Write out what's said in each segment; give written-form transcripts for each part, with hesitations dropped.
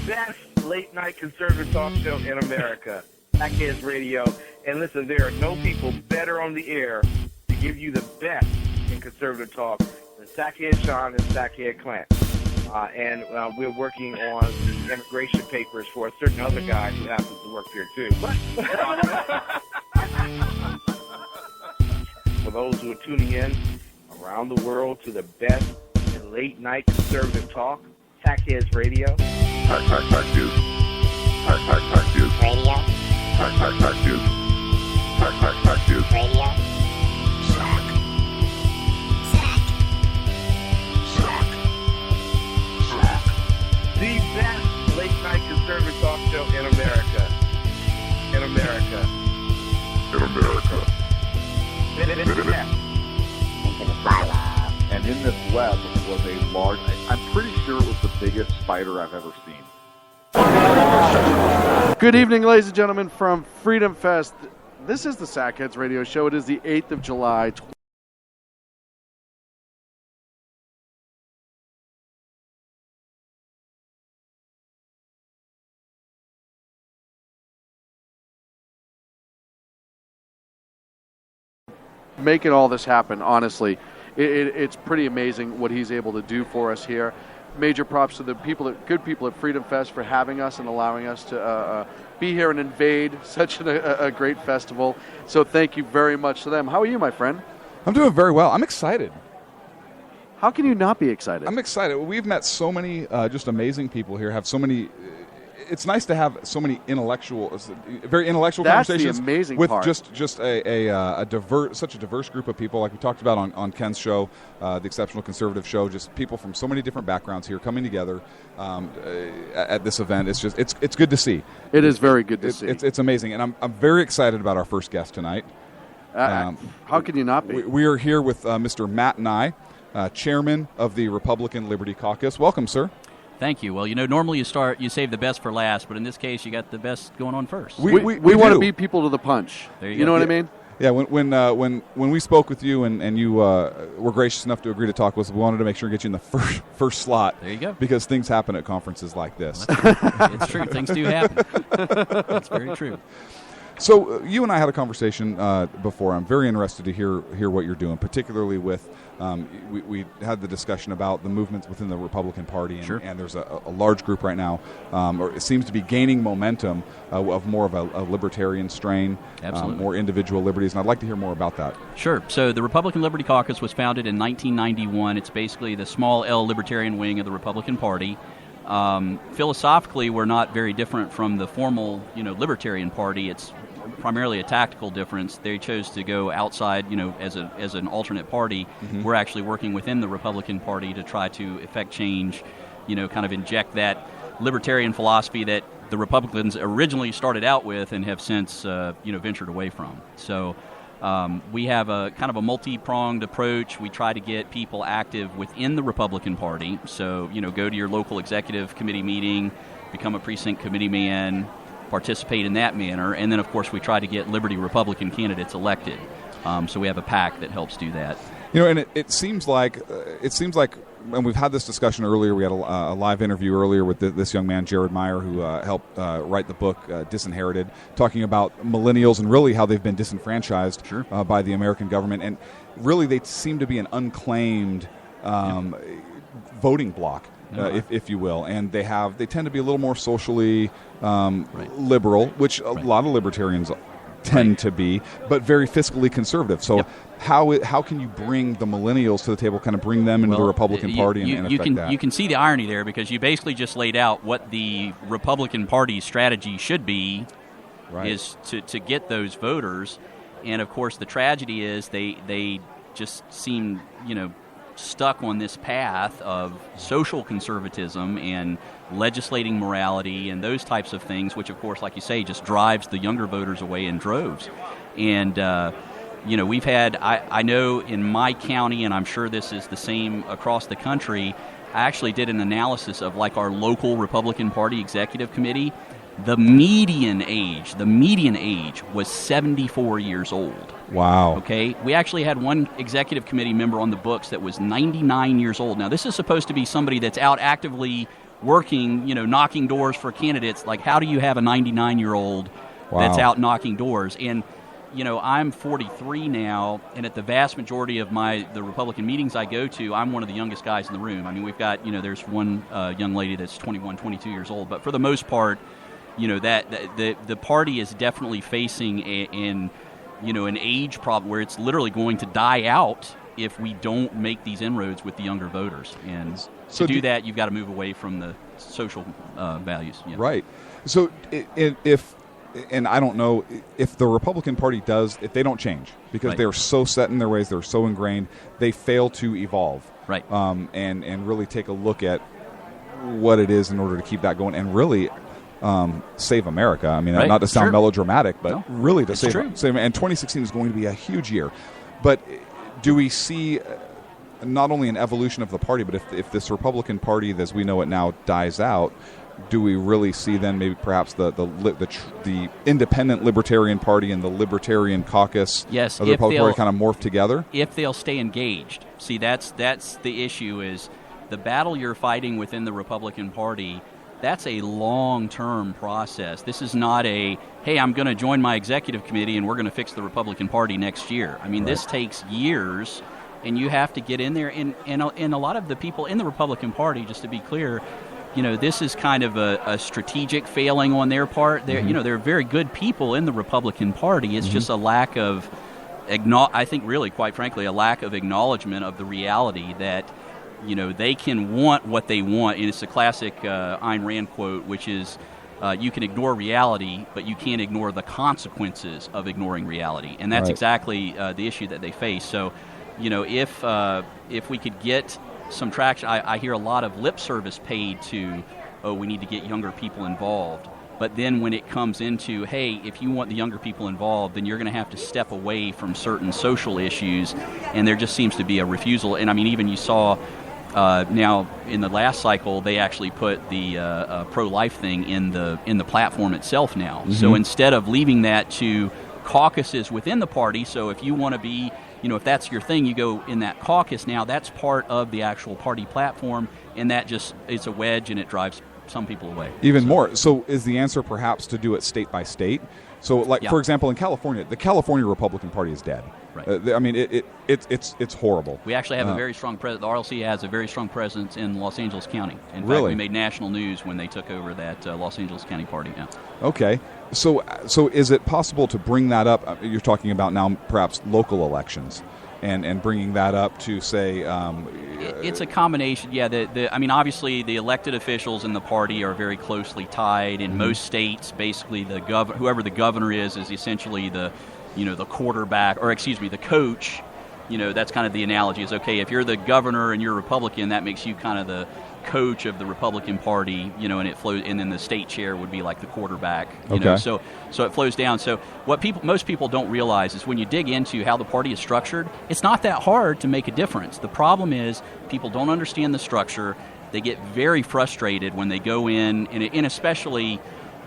best late-night conservative talk show in America, Sackheads Radio. And listen, there are no people better on the air to give you the best in conservative talk than Sackhead Sean and Sackhead Clint. And we're working on the immigration papers for a certain other guy who happens to work here, too. For those who are tuning in around the world to the best in late-night conservative talk, Sackheads Radio. Sack News. Sack News. Radio. Sack News. Sack News. Radio. Sack. The best late-night conservative talk show in America. In America. In America. Into the silo. And in this web was a large, I'm pretty sure it was the biggest spider I've ever seen. Good evening, ladies and gentlemen, from Freedom Fest. This is the Sackheads Radio Show. It is the 8th of July. Making all this happen, honestly, it's pretty amazing what he's able to do for us here. Major props to the good people at Freedom Fest for having us and allowing us to be here and invade such a great festival. So thank you very much to them. How are you, my friend? I'm doing very well. I'm excited. How can you not be excited? I'm excited. We've met so many just amazing people here. Have so many. It's nice to have so many very intellectual That's conversations the amazing with part. just such a diverse group of people, like we talked about on Ken's show, the Exceptional Conservative Show. Just people from so many different backgrounds here coming together at this event. It's good to see. It is very good to see. It's amazing, and I'm very excited about our first guest tonight. How can you not be? We are here with Mr. Matt Nye, chairman of the Republican Liberty Caucus. Welcome, sir. Thank you. Well, normally you save the best for last, but in this case, you got the best going on first. We want to beat people to the punch. There you You know go. what I mean? Yeah, when we spoke with you and you were gracious enough to agree to talk with us, we wanted to make sure to get you in the first slot. There you go. Because things happen at conferences like this. It's true. Things do happen. That's very true. So you and I had a conversation before. I'm very interested to hear what you're doing, particularly with we had the discussion about the movements within the Republican Party, and, Sure. and there's a large group right now, or it seems to be gaining momentum of more of a libertarian strain, Absolutely. more individual liberties, and I'd like to hear more about that. Sure. So the Republican Liberty Caucus was founded in 1991. It's basically the small L libertarian wing of the Republican Party. Philosophically, we're not very different from the formal, Libertarian Party. It's primarily a tactical difference. They chose to go outside, as an alternate party. Mm-hmm. We're actually working within the Republican Party to try to effect change, kind of inject that libertarian philosophy that the Republicans originally started out with and have since, ventured away from. So we have a kind of a multi-pronged approach. We try to get people active within the Republican Party. So, go to your local executive committee meeting, become a precinct committee man, participate in that manner, and then, of course, we try to get Liberty Republican candidates elected. So we have a PAC that helps do that. And it seems like, and we've had this discussion earlier. We had a live interview earlier with this young man, Jared Meyer, who helped write the book Disinherited, talking about millennials and really how they've been disenfranchised Sure. By the American government. And really, they seem to be an unclaimed voting bloc. If you will, and they tend to be a little more socially liberal, which a lot of libertarians tend to be, but very fiscally conservative. So how can you bring the millennials to the table, kind of bring them into the Republican Party and affect that? You can see the irony there, because you basically just laid out what the Republican Party's strategy should be, is to get those voters. And, of course, the tragedy is they just seem, stuck on this path of social conservatism and legislating morality and those types of things, which, of course, like you say, just drives the younger voters away in droves. And, we've had, I know in my county, and I'm sure this is the same across the country, I actually did an analysis of our local Republican Party executive committee. The median age was 74 years old. Wow. Okay? We actually had one executive committee member on the books that was 99 years old. Now, this is supposed to be somebody that's out actively working, knocking doors for candidates. Like, how do you have a 99-year-old that's out knocking doors? And I'm 43 now, and at the vast majority of the Republican meetings I go to, I'm one of the youngest guys in the room. I mean, we've got, there's one young lady that's 21, 22 years old, but for the most part, that the party is definitely facing an age problem where it's literally going to die out if we don't make these inroads with the younger voters. And to do that, you've got to move away from the social values. Yeah. Right. So and I don't know if the Republican Party if they don't change, because they're so set in their ways, they're so ingrained, they fail to evolve. Right. And really take a look at what it is in order to keep that going and really save America. I mean, not to sound melodramatic, but really to save. And 2016 is going to be a huge year. But do we see not only an evolution of the party, but if this Republican Party, as we know it now, dies out, do we really see then maybe perhaps the independent Libertarian Party and the Libertarian Caucus of the Republican Party kind of morph together? If they'll stay engaged. See, that's the issue, is the battle you're fighting within the Republican Party. That's a long-term process. This is not hey, I'm going to join my executive committee and we're going to fix the Republican Party next year. I mean, this takes years, and you have to get in there. And a lot of the people in the Republican Party, just to be clear, this is kind of a strategic failing on their part. They're very good people in the Republican Party. It's just a lack of, I think really, quite frankly, a lack of acknowledgement of the reality that, they can want what they want. And it's a classic Ayn Rand quote, which is, you can ignore reality, but you can't ignore the consequences of ignoring reality. And that's exactly the issue that they face. So, if we could get some traction, I hear a lot of lip service paid to, we need to get younger people involved. But then when it comes into, hey, if you want the younger people involved, then you're going to have to step away from certain social issues, and there just seems to be a refusal. And I mean, even you saw now in the last cycle, they actually put the pro-life thing in the platform itself now. Mm-hmm. So instead of leaving that to caucuses within the party, so if you want to be, if that's your thing, you go in that caucus now, that's part of the actual party platform, and that just, it's a wedge, and it drives some people away. Even more. So is the answer perhaps to do it state by state? So, for example, in California, the California Republican Party is dead. Right. I mean, it's horrible. We actually have a very strong presence. The RLC has a very strong presence in Los Angeles County. In fact, we made national news when they took over that Los Angeles County party. Yeah. Okay. So is it possible to bring that up? You're talking about now perhaps local elections. And bringing that up to say, it's a combination. Yeah, I mean, obviously the elected officials in the party are very closely tied. In most states, basically whoever the governor is essentially the quarterback, or the coach. That's kind of the analogy. Is okay if you're the governor and you're a Republican, that makes you kind of the coach of the Republican Party, and it flows, and then the state chair would be like the quarterback. So it flows down. So what most people don't realize is when you dig into how the party is structured, it's not that hard to make a difference. The problem is people don't understand the structure. They get very frustrated when they go in, and especially,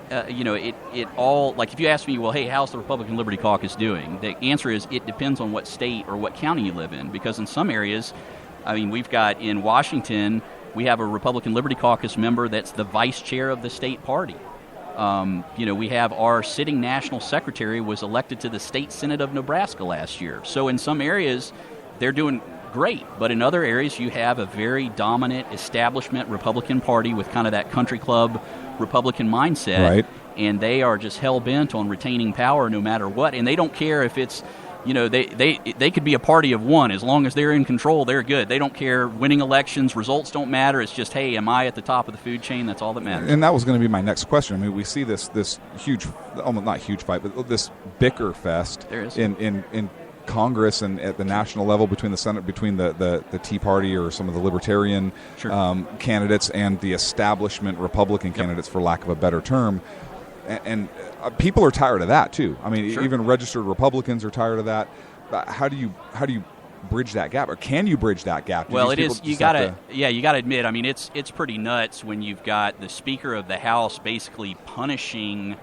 it all, like if you ask me, well, hey, how's the Republican Liberty Caucus doing? The answer is it depends on what state or what county you live in, because in some areas, I mean, we've got in Washington, we have a Republican Liberty Caucus member that's the vice chair of the state party. We have our sitting national secretary was elected to the state senate of Nebraska last year. So in some areas, they're doing great. But in other areas, you have a very dominant establishment Republican Party with kind of that country club Republican mindset. Right. And they are just hell-bent on retaining power no matter what. And they don't care if it's, they could be a party of one. As long as they're in control, they're good. They don't care. Winning elections, results don't matter. It's just, hey, am I at the top of the food chain? That's all that matters. And that was going to be my next question. I mean, we see this huge, almost not huge fight, but this bicker fest in Congress and at the national level between the Senate, between the Tea Party or some of the Libertarian candidates and the establishment Republican candidates, for lack of a better term. And people are tired of that too. I mean, even registered Republicans are tired of that. How do you bridge that gap, or can you bridge that gap? Well, it is. You got to admit. I mean, it's pretty nuts when you've got the Speaker of the House basically punishing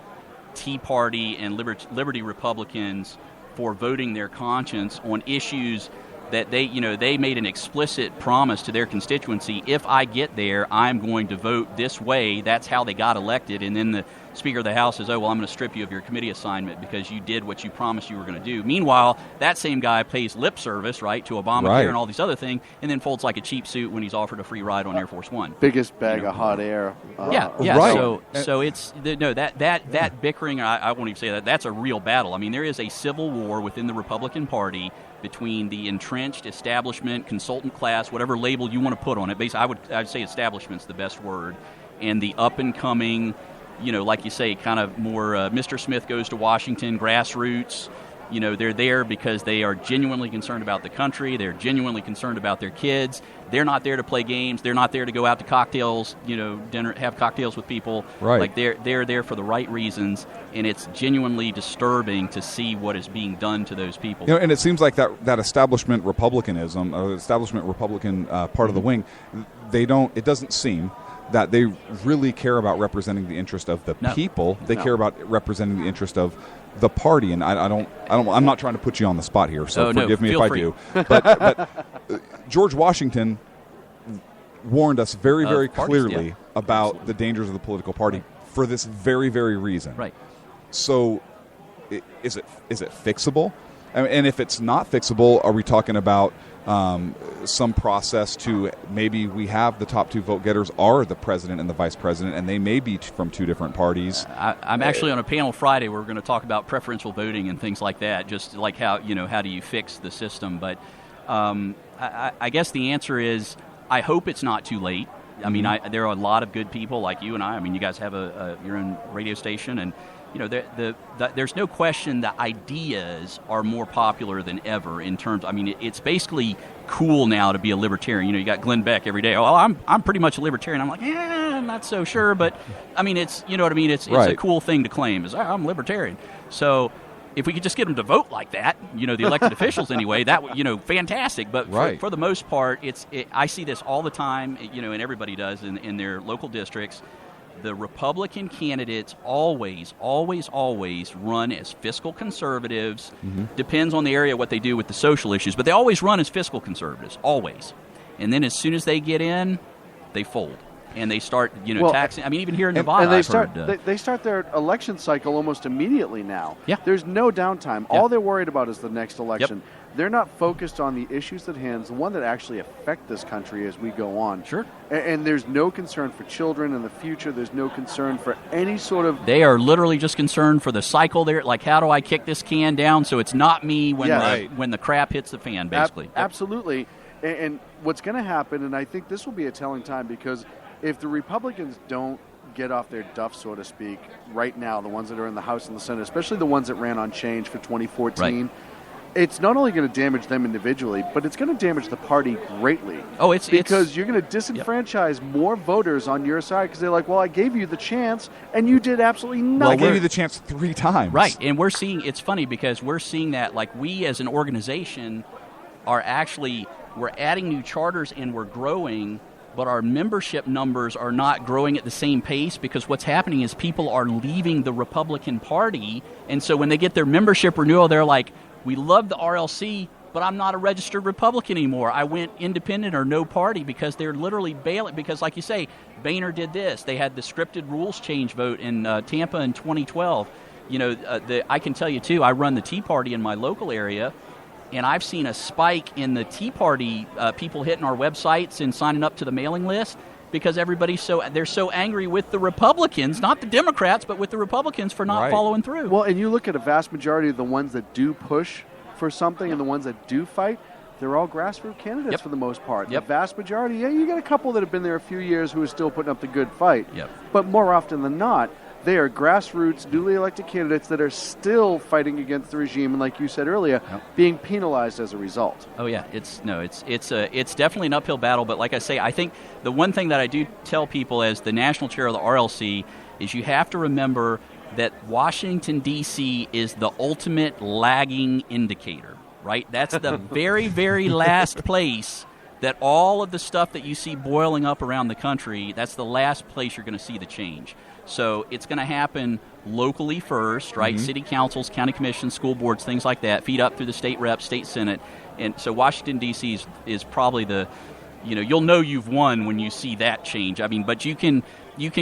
Tea Party and Liberty Republicans for voting their conscience on issues that they made an explicit promise to their constituency, if I get there, I'm going to vote this way. That's how they got elected. And then the Speaker of the House says, oh, well, I'm going to strip you of your committee assignment because you did what you promised you were going to do. Meanwhile, that same guy pays lip service, right, to Obamacare and all these other things, and then folds like a cheap suit when he's offered a free ride on Air Force One. Biggest bag of hot air. Yeah. Right. So it's that bickering. I won't even say that. That's a real battle. I mean, there is a civil war within the Republican Party between the entrenched establishment, consultant class, whatever label you want to put on it. Basically, I'd say establishment's the best word, and the up and coming, like you say, kind of more Mr. Smith goes to Washington, grassroots. They're there because they are genuinely concerned about the country. They're genuinely concerned about their kids. They're not there to play games. They're not there to go out to cocktails, dinner, have cocktails with people. Right. Like they're there for the right reasons, and it's genuinely disturbing to see what is being done to those people. And it seems like that establishment Republicanism, establishment Republican part of the wing, it doesn't seem that they really care about representing the interest of the people. They care about representing the interest of the party, and I'm not trying to put you on the spot here, so forgive me if I do. But George Washington warned us very, very clearly about the dangers of the political party for this very, very reason. Right. So, is it fixable? And if it's not fixable, are we talking about some process to maybe we have the top two vote getters are the president and the vice president, and they may be from two different parties? I'm actually on a panel Friday where we're going to talk about preferential voting and things like that, just like how do you fix the system. But I guess the answer is I hope it's not too late. I mean, there are a lot of good people like you and I. I mean, you guys have your own radio station, and there's no question that ideas are more popular than ever in terms. I mean, it's basically cool now to be a libertarian. You got Glenn Beck every day. Oh, I'm pretty much a libertarian. I'm like, I'm not so sure, but I mean, it's what I mean. It's a cool thing to claim. Is I'm libertarian. So if we could just get them to vote like that, the elected officials anyway, that fantastic. But for the most part, I see this all the time. And everybody does in their local districts. The Republican candidates always run as fiscal conservatives. Depends on the area what they do with the social issues, but they always run as fiscal conservatives, always. And then as soon as they get in, they fold. And they start, taxing. I mean, even here in Nevada, they start their election cycle almost immediately now. Yeah. There's no downtime. All they're worried about is the next election. They're not focused on the issues at hand, the one that actually affect this country as we go on. Sure. And there's no concern for children in the future. There's no concern for any sort of... They are literally just concerned for the cycle there. Like, how do I kick this can down so it's not me when the crap hits the fan, basically. Absolutely. And what's going to happen, and I think this will be a telling time, because if the Republicans don't get off their duff, so to speak, right now, the ones that are in the House and the Senate, especially the ones that ran on change for 2014, it's not only going to damage them individually, but it's going to damage the party greatly. Because you're going to disenfranchise more voters on your side because they're like, well, I gave you the chance, and you did absolutely nothing. Well, I gave you the chance 3 times. Right, and it's funny because we're seeing that, like, we as an organization we're adding new charters and we're growing, but our membership numbers are not growing at the same pace because what's happening is people are leaving the Republican Party, and so when they get their membership renewal, they're like, we love the RLC, but I'm not a registered Republican anymore. I went independent or no party because they're literally bailing. Because, like you say, Boehner did this. They had the scripted rules change vote in Tampa in 2012. I can tell you, too, I run the Tea Party in my local area, and I've seen a spike in the Tea Party people hitting our websites and signing up to the mailing list because they're so angry with the Republicans, not the Democrats, but with the Republicans for not following through. Well, and you look at a vast majority of the ones that do push for something and the ones that do fight, they're all grassroots candidates for the most part. The vast majority, you got a couple that have been there a few years who are still putting up the good fight. But more often than not, they are grassroots, newly elected candidates that are still fighting against the regime, and like you said earlier, being penalized as a result. Oh yeah, it's definitely an uphill battle. But like I say, I think the one thing that I do tell people as the national chair of the RLC is you have to remember that Washington D.C. is the ultimate lagging indicator. Right, that's the very, very last place that all of the stuff that you see boiling up around the country, that's the last place you're going to see the change. So it's going to happen locally first, right? Mm-hmm. City councils, county commissions, school boards, things like that, feed up through the state reps, state senate. And so Washington, D.C. is probably the, you'll know you've won when you see that change. I mean, but you can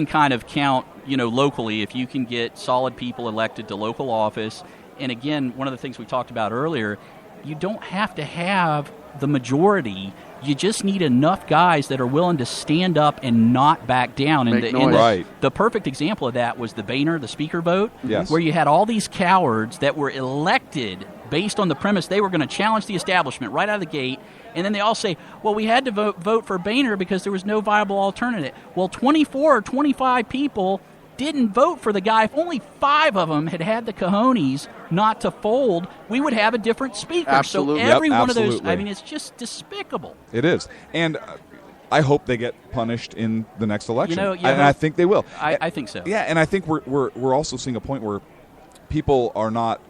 kind of count, locally if you can get solid people elected to local office. And again, one of the things we talked about earlier, you don't have to have the majority. You just need enough guys that are willing to stand up and not back down. Make noise. The perfect example of that was the Boehner, the speaker vote, Yes. where you had all these cowards that were elected based on the premise they were going to challenge the establishment right out of the gate. And then they all say, well, we had to vote for Boehner because there was no viable alternative. Well, 24 or 25 people didn't vote for the guy. If only 5 of them had the cojones not to fold, we would have a different speaker. Absolutely. So every Yep, one of those, absolutely. I mean, it's just despicable. It is. And I hope they get punished in the next election. You and I think they will. I think so. Yeah, and I think we're also seeing a point where people are not.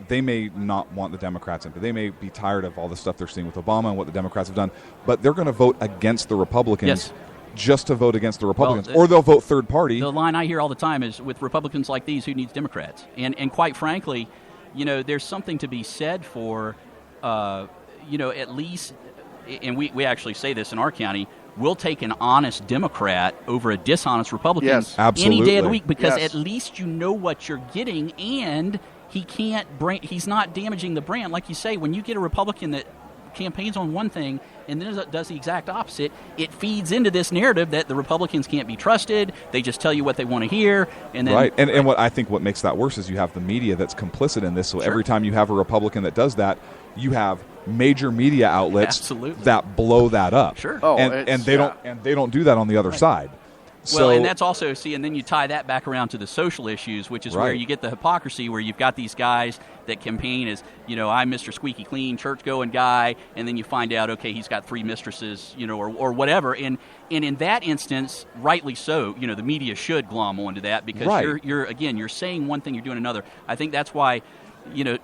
They may not want the Democrats in, but they may be tired of all the stuff they're seeing with Obama and what the Democrats have done. But they're going to vote against the Republicans. Yes. Just to vote against the Republicans, Well, or they'll vote third party. The line I hear all the time is, with Republicans like these, who needs Democrats? And quite frankly, there's something to be said for, at least, and we actually say this in our county, we'll take an honest Democrat over a dishonest Republican Yes, absolutely. any day of the week, because Yes. at least you know what you're getting, and he's not damaging the brand. Like you say, when you get a Republican that campaigns on one thing and then does the exact opposite, it feeds into this narrative that the Republicans can't be trusted. They just tell you what they want to hear, and then Right, and what makes that worse is you have the media that's complicit in this. So Sure. every time you have a Republican that does that, you have major media outlets Absolutely. that blow that up. Sure. Oh, and it's- they don't yeah. and they don't do that on the other side. Well, So, and that's also, and then you tie that back around to the social issues, which is where Right. you get the hypocrisy, where you've got these guys that campaign as, I'm Mr. Squeaky Clean, church-going guy, and then you find out, okay, he's got 3 mistresses, or whatever. And in that instance, rightly so, the media should glom onto that, because Right. you're saying one thing, you're doing another. I think that's why,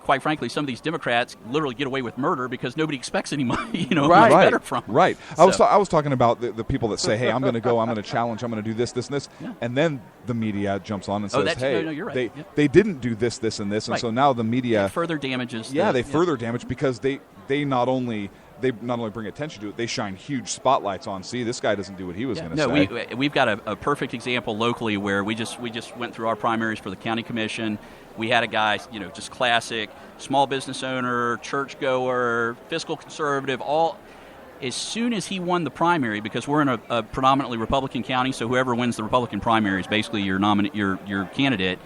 quite frankly, some of these Democrats literally get away with murder because nobody expects any money, much better from them. Right. So- I was talking about the people that say, "Hey, I'm going to go. I'm going to challenge. I'm going to do this, this, and this," Yeah. and then the media jumps on and Oh, says, that's- "Hey, no, you're right. they Yep. they didn't do this, this, and this," and Right. so now the media, It further damages. they further damage because they not only bring attention to it, they shine huge spotlights on. See, this guy doesn't do what he was going to No, say. we've got a perfect example locally where we just went through our primaries for the county commission. We had a guy, just classic, small business owner, churchgoer, fiscal conservative, all. As soon as he won the primary, because we're in a predominantly Republican county, so whoever wins the Republican primary is basically your candidate.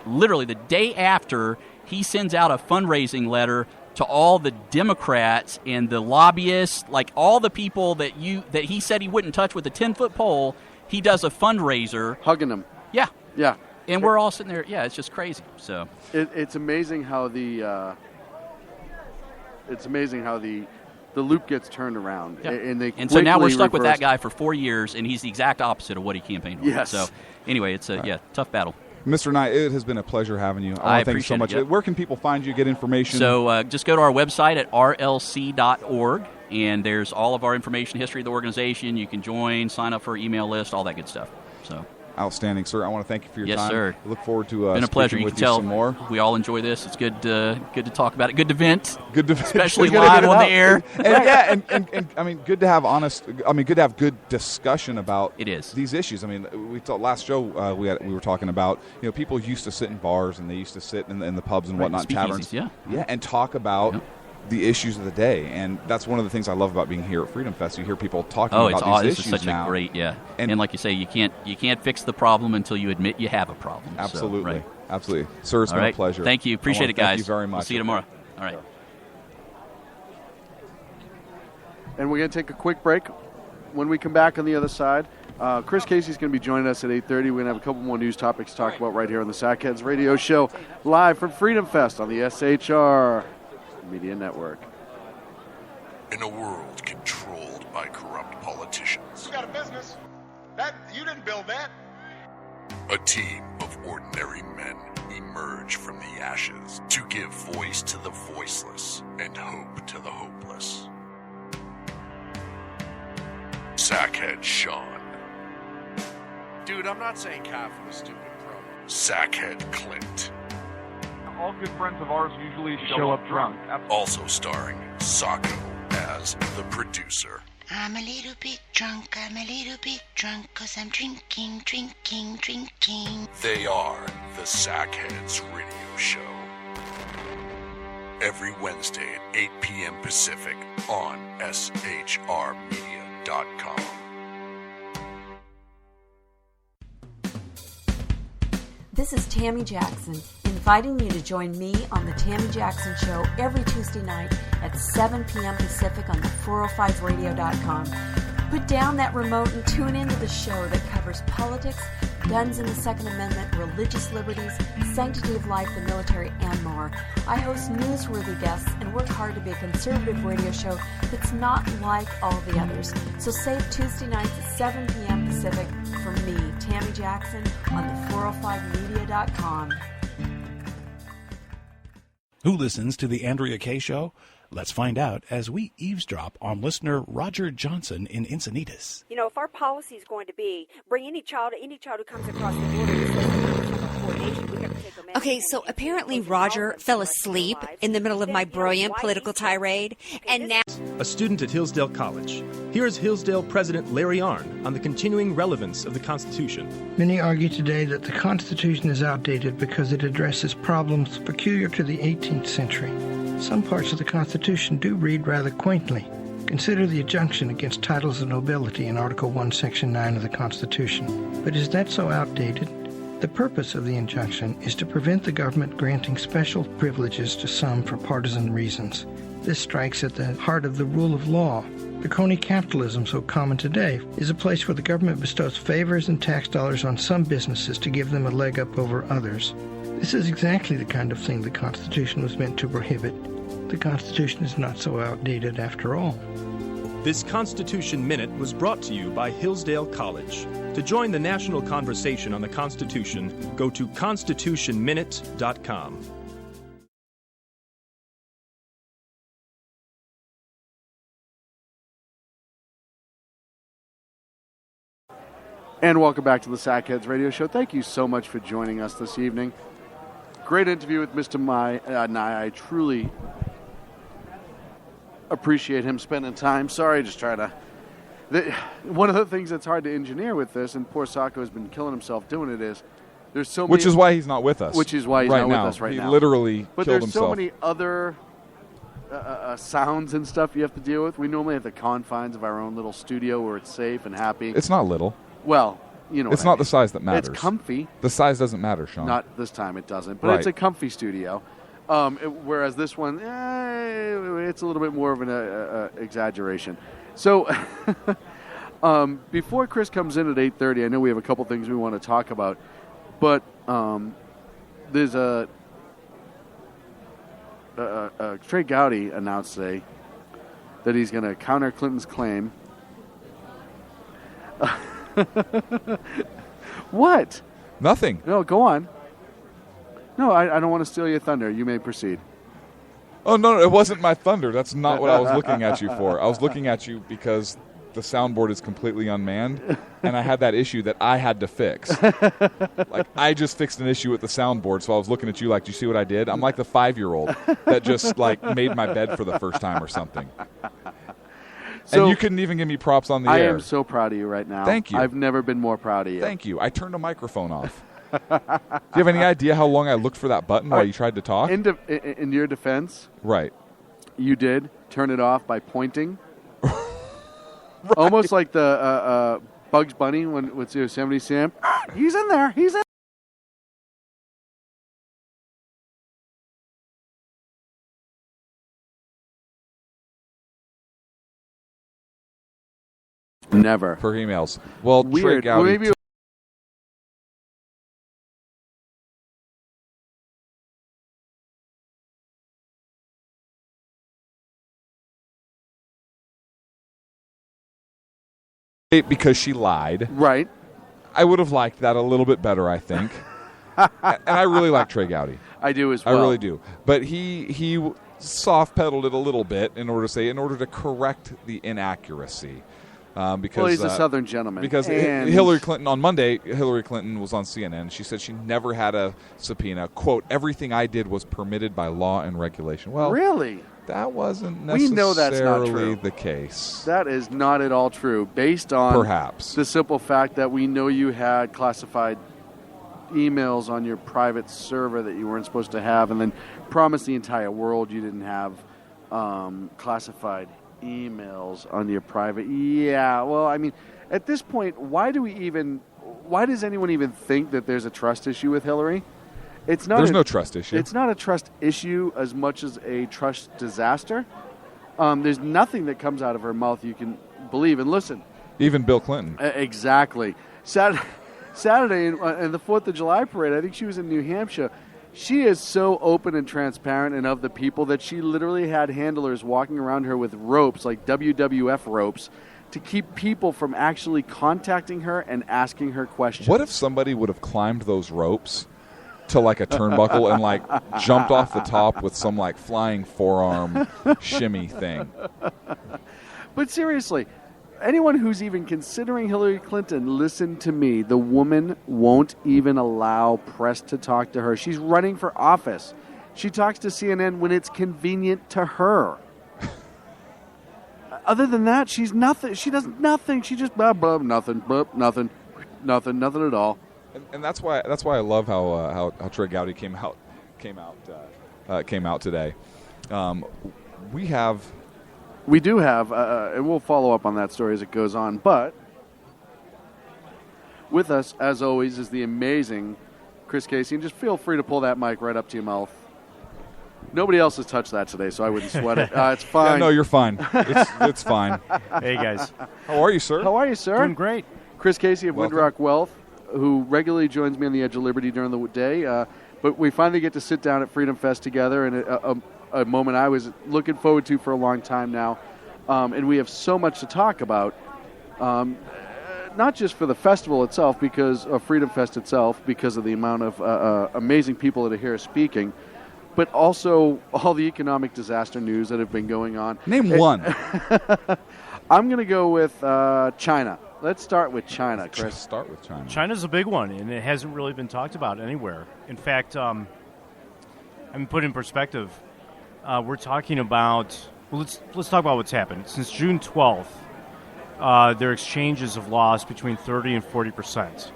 Literally the day after, he sends out a fundraising letter to all the Democrats and the lobbyists, like all the people that he said he wouldn't touch with a 10-foot pole. He does a fundraiser. Hugging them. Yeah. Yeah. And we're all sitting there. Yeah, it's just crazy. So It's amazing how the loop gets turned around, yeah. and so now we're quickly stuck with that reverse- guy for 4 years, and he's the exact opposite of what he campaigned on. Yes. So anyway, it's a tough battle. Mr. Knight, it has been a pleasure having you. I want to thank you so appreciate much. it, yep. Where can people find you, get information? So just go to our website at rlc.org, and there's all of our information, history of the organization. You can join, sign up for our email list, all that good stuff. So Outstanding, sir. I want to thank you for your Yes, time. sir. I look forward to been a pleasure. speaking You with can tell some more. we all enjoy this. It's good to talk about it. Good to vent. Good to Especially good to live get it on the out. air. And I mean, good to have good to have good discussion about It is. these issues. I mean, we thought last show we were talking about, people used to sit in bars and they used to sit in the pubs and Right, whatnot, speakeasies, taverns, yeah. and talk about Yep. the issues of the day. And that's one of the things I love about being here at Freedom Fest. You hear people talking Oh, it's about these this is issues such now. a great And- and like you say, you can't fix the problem until you admit you have a problem. So, Absolutely, right. absolutely, sir. It's All been right. a pleasure. Thank you. I Appreciate wanna it, guys. Thank you very much. We'll see you tomorrow. All right. And we're going to take a quick break. When we come back on the other side, Chris Casey's going to be joining us at 8:30. We're going to have a couple more news topics to talk about right here on the Sackheads Radio Show, live from Freedom Fest on the SHR Media Network. In a world controlled by corrupt politicians, You got a business. You didn't build that. a team of ordinary men emerge from the ashes to give voice to the voiceless and hope to the hopeless. Sackhead Sean. Dude, I'm not saying calf in a stupid promo. Sackhead Clint. All good friends of ours usually show up drunk. Also starring Sacco as the producer. I'm a little bit drunk, 'cause I'm drinking. They are the Sackheads Radio Show. Every Wednesday at 8 p.m. Pacific on shrmedia.com. This is Tammy Jackson, inviting you to join me on The Tammy Jackson Show every Tuesday night at 7 p.m. Pacific on the 405radio.com. Put down that remote and tune into the show that covers politics, guns and the Second Amendment, religious liberties, sanctity of life, the military, and more. I host newsworthy guests and work hard to be a conservative radio show that's not like all the others. So save Tuesday nights at 7 p.m. Pacific for me, Tammy Jackson, on the 405media.com. Who listens to the Andrea Kaye Show? Let's find out as we eavesdrop on listener Roger Johnson in Encinitas. You know, if our policy is going to be bring any child who comes across the border to coordination, we have to take them in. Okay, so apparently Roger fell asleep in the middle of my brilliant political tirade, and now... A student at Hillsdale College. Here's Hillsdale President Larry Arnn on the continuing relevance of the Constitution. Many argue today that the Constitution is outdated because it addresses problems peculiar to the 18th century. Some parts of the Constitution do read rather quaintly. Consider the injunction against titles of nobility in Article 1, Section 9 of the Constitution. But is that so outdated? The purpose of the injunction is to prevent the government granting special privileges to some for partisan reasons. This strikes at the heart of the rule of law. The crony capitalism so common today is a place where the government bestows favors and tax dollars on some businesses to give them a leg up over others. This is exactly the kind of thing the Constitution was meant to prohibit. The Constitution is not so outdated after all. This Constitution Minute was brought to you by Hillsdale College. To join the national conversation on the Constitution, go to constitutionminute.com. And welcome back to the Sackheads Radio Show. Thank you so much for joining us this evening. Great interview with Mr. Nye. I truly appreciate him spending time. Sorry, just trying to... one of the things that's hard to engineer with this, and poor Sacco has been killing himself doing it, is there's so many... Which is why he's not with us. Which is why he's right not now. with us right now. He literally but killed there's himself. so many other sounds and stuff you have to deal with. We normally have the confines of our own little studio where it's safe and happy. It's not little. Well, you know, it's not the size that matters. It's comfy. The size doesn't matter, Sean. Not this time, it doesn't. But right. It's a comfy studio. Whereas this one, it's a little bit more of an exaggeration. So, before Chris comes in at 8:30, I know we have a couple things we want to talk about. But there's Trey Gowdy announced today that he's going to counter Clinton's claim. What? Nothing. No, go on. No, I don't want to steal your thunder. You may proceed. Oh, no, it wasn't my thunder. That's not what I was looking at you for. I was looking at you because the soundboard is completely unmanned, and I had that issue that I had to fix. Like, I just fixed an issue with the soundboard, so I was looking at you like, do you see what I did? I'm like the 5-year-old that just, like, made my bed for the first time or something. So, and you couldn't even give me props on the air. I am so proud of you right now. Thank you. I've never been more proud of you. Thank you. I turned the microphone off. Do you have any idea how long I looked for that button while you tried to talk? In your defense, right? You did turn it off by pointing, right. Almost like the Bugs Bunny with Yosemite Sam. He's in there. He's in. Never. For emails. Well, weird. Trey Gowdy. Well, maybe because she lied. Right. I would have liked that a little bit better, I think. And I really like Trey Gowdy. I do as well. I really do. But he soft-pedaled it a little bit in order to correct the inaccuracy. because Well, he's a Southern gentleman. Because And- Hillary Clinton on Monday, Hillary Clinton was on CNN. She said she never had a subpoena. Quote, everything I did was permitted by law and regulation. Well, Really? that wasn't We necessarily know that's not true. the case. That is not at all true, based on Perhaps. the simple fact that we know you had classified emails on your private server that you weren't supposed to have, and then promised the entire world you didn't have classified emails on your private. Yeah, well, I mean, at this point, why does anyone even think that there's a trust issue with Hillary? It's not. There's no trust issue. It's not a trust issue as much as a trust disaster. There's nothing that comes out of her mouth you can believe. And listen, Even Bill Clinton. Exactly. Saturday in the 4th of July parade, I think she was in New Hampshire. She is so open and transparent and of the people that she literally had handlers walking around her with ropes, like WWF ropes, to keep people from actually contacting her and asking her questions. What if somebody would have climbed those ropes to like a turnbuckle and like jumped off the top with some like flying forearm shimmy thing? But seriously, anyone who's even considering Hillary Clinton, listen to me. The woman won't even allow press to talk to her. She's running for office. She talks to CNN when it's convenient to her. Other than that, she's nothing. She does nothing. She just nothing at all. And that's why I love how Trey Gowdy came out today. We do have, and we'll follow up on that story as it goes on. But with us, as always, is the amazing Chris Casey. And just feel free to pull that mic right up to your mouth. Nobody else has touched that today, so I wouldn't sweat it. It's fine. Yeah, no, you're fine. It's fine. Hey, guys. How are you, sir? How are you, sir? Doing great. Chris Casey of Windrock Wealth, who regularly joins me on the Edge of Liberty during the day. But we finally get to sit down at Freedom Fest together, and a moment I was looking forward to for a long time now. And we have so much to talk about, not just for the festival itself, because of Freedom Fest itself, because of the amount of amazing people that are here speaking, but also all the economic disaster news that have been going on. Name one. I'm going to go with China. Let's start with China, Chris. Start with China. China's a big one, and it hasn't really been talked about anywhere. In fact, I mean, put in perspective, we're talking about. Well, let's talk about what's happened since June 12th. Their exchanges have lost between 30 and 40%.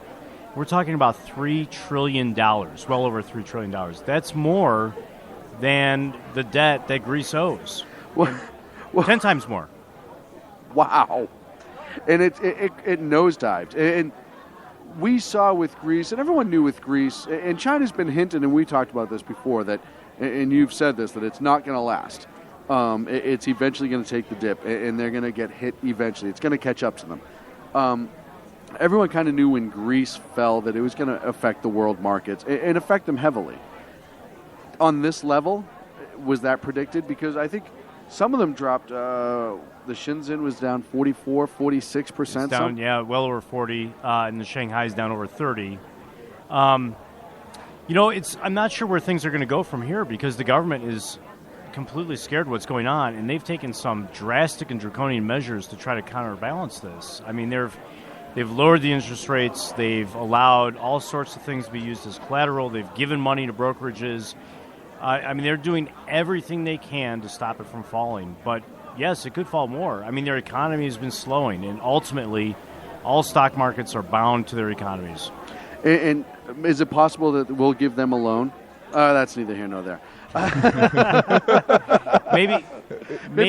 We're talking about $3 trillion, well over $3 trillion. That's more than the debt that Greece owes. 10 times more. Wow. And it nosedived. And we saw with Greece, and everyone knew with Greece, and China's been hinting, and we talked about this before, that, and you've said this, that it's not going to last. It's eventually going to take the dip, and they're going to get hit eventually. It's going to catch up to them. Everyone kind of knew when Greece fell that it was going to affect the world markets and affect them heavily. On this level, was that predicted? Because I think some of them dropped. The Shenzhen was down 44, 46%. It's down, yeah, well over 40, and the Shanghai's down over 30. I'm not sure where things are going to go from here because the government is completely scared of what's going on, and they've taken some drastic and draconian measures to try to counterbalance this. I mean, they've lowered the interest rates. They've allowed all sorts of things to be used as collateral. They've given money to brokerages. I mean, they're doing everything they can to stop it from falling. But, yes, it could fall more. I mean, their economy has been slowing, and ultimately all stock markets are bound to their economies. And is it possible that we'll give them a loan? That's neither here nor there. maybe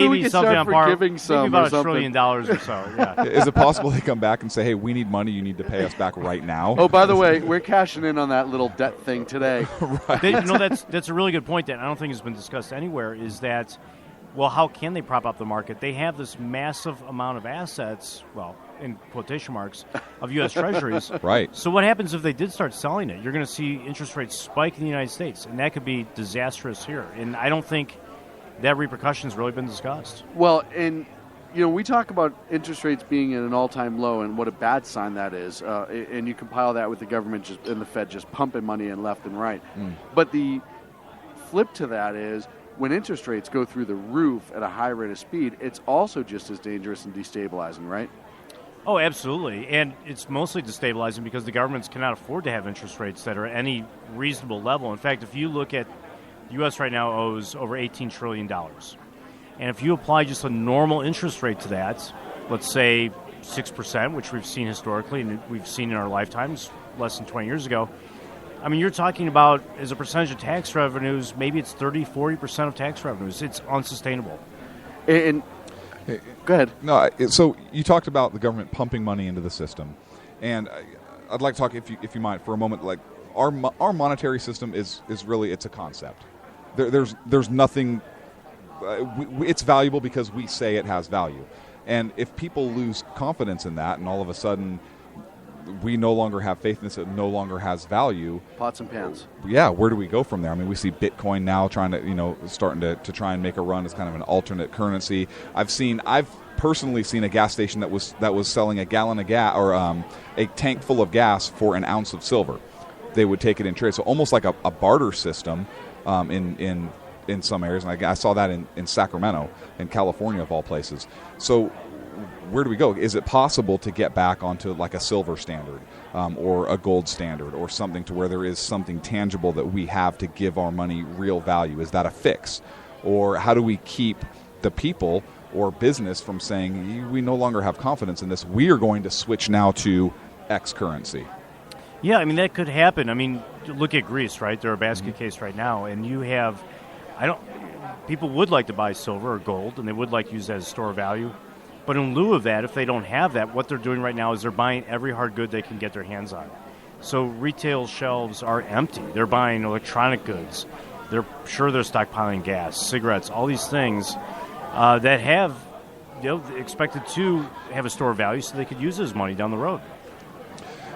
we can something start on par. forgiving some maybe about or $1 trillion or so. Yeah. Is it possible they come back and say, "Hey, we need money. You need to pay us back right now"? Oh, by the way, we're cashing in on that little debt thing today. Right. That's a really good point that I don't think has been discussed anywhere. Is that, well, how can they prop up the market? They have this massive amount of assets. Well, in quotation marks, of U.S. Treasuries. Right. So what happens if they did start selling it? You're going to see interest rates spike in the United States, and that could be disastrous here. And I don't think that repercussion has really been discussed. Well, and we talk about interest rates being at an all-time low, and what a bad sign that is. And you compile that with the government and the Fed just pumping money in left and right. But the flip to that is when interest rates go through the roof at a high rate of speed, it's also just as dangerous and destabilizing, right? Oh, absolutely. And it's mostly destabilizing because the governments cannot afford to have interest rates that are at any reasonable level. In fact, if you look at the U.S. right now owes over $18 trillion. And if you apply just a normal interest rate to that, let's say 6%, which we've seen historically and we've seen in our lifetimes less than 20 years ago, I mean, you're talking about, as a percentage of tax revenues, maybe it's 30, 40% of tax revenues. It's unsustainable. And go ahead. No, so you talked about the government pumping money into the system, and I'd like to talk, if you might, for a moment. Like our monetary system is really, it's a concept. There's nothing. It's valuable because we say it has value, and if people lose confidence in that, and all of a sudden we no longer have faith in this, it no longer has value. Pots and pans. Yeah, where do we go from there? I mean, we see Bitcoin now starting to try and make a run as kind of an alternate currency. I've personally seen a gas station that was selling a gallon of gas or a tank full of gas for an ounce of silver. They would take it in trade, so almost like a barter system in some areas. And I saw that in Sacramento, in California, of all places. So where do we go? Is it possible to get back onto like a silver standard or a gold standard or something to where there is something tangible that we have to give our money real value? Is that a fix? Or how do we keep the people or business from saying, we no longer have confidence in this, we are going to switch now to X currency? Yeah, I mean, that could happen. I mean, look at Greece, right? They're a basket case right now, and you have, people would like to buy silver or gold, and they would like to use that as store of value. But in lieu of that, if they don't have that, what they're doing right now is they're buying every hard good they can get their hands on. So retail shelves are empty. They're buying electronic goods. They're stockpiling gas, cigarettes, all these things that have expected to have a store of value so they could use this money down the road.